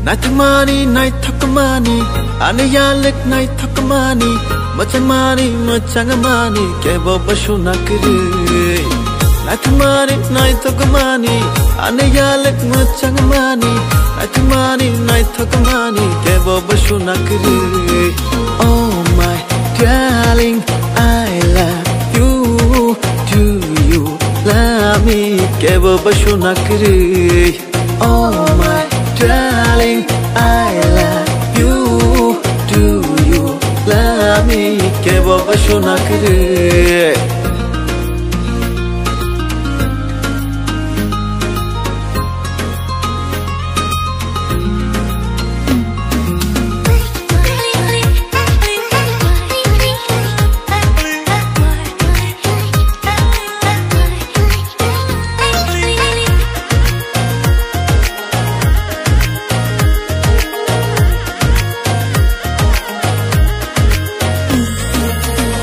Naitamani, naitamani, aniyalik naitamani, machamani, machangamani, kebo bashunakri. Naitamani, naitamani, aniyalik machangamani, naitamani, naitamani, kebo bashunakri. Oh my darling, I love you. Do you love me? Kebo bashunakri. Oh my darling, I love you. Do you love me? Kebo bashunakri.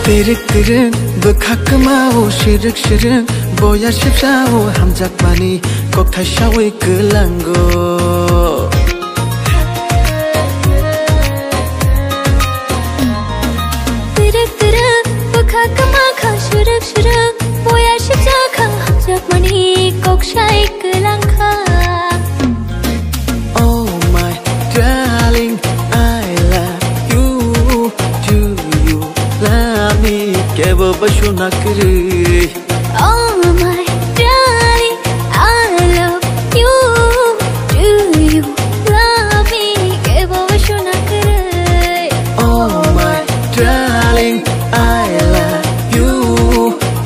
Tirik-tirik bekakemau shirik-shirik boya shipshawu hamjak mani kok thashawi kelango. Tirik-tirik bekakemau shirik-shirik boya shipshaka hamjak mani kok shai kelangka. Oh my darling, I love you. Do you love me? Kebo bashunakri. Oh my darling, I love you. Do you love me? Kebo bashunakri. Oh my darling, I love you.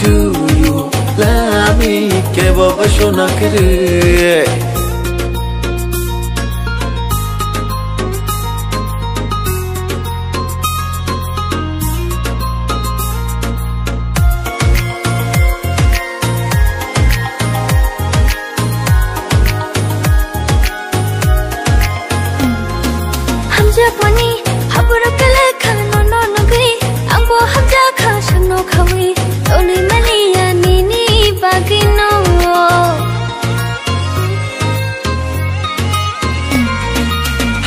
Do you love me? Kebo bashunakri. Hamjak mani habura kelekha no nugui angbo hamjak kha shano khawi toni maliya nini bagino.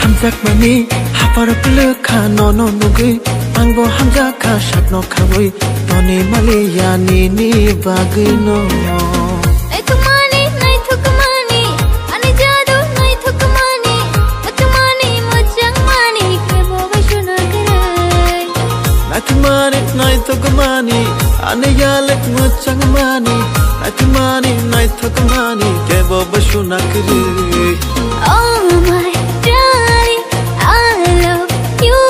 Hamjak mani habura kelekha no nugui angbo hamjak kha shano khawi toni maliya nini bagino. Naitamani, naitamani, aniyalik machangamani, naitamani, naitamani, kebo bashunakri. Oh my darling, I love you.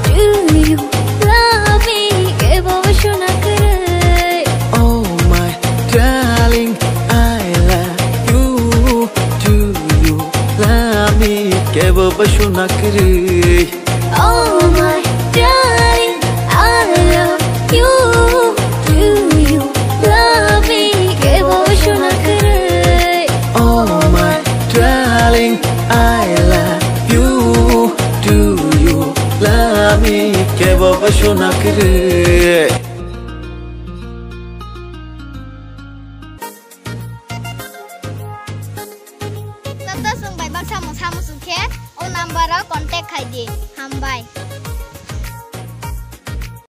Do you love me? Kebo bashunakri. Oh my darling, I love you. Do you love me? Kebo bashunakri. Oh my darling, I love you. Do you love me? Kebo bashunakri. Oh my darling, I love you. Do you love me? Kebo bashunakri. Tata sung bai bak samu samu sukhe o number contact khai di. Hambai.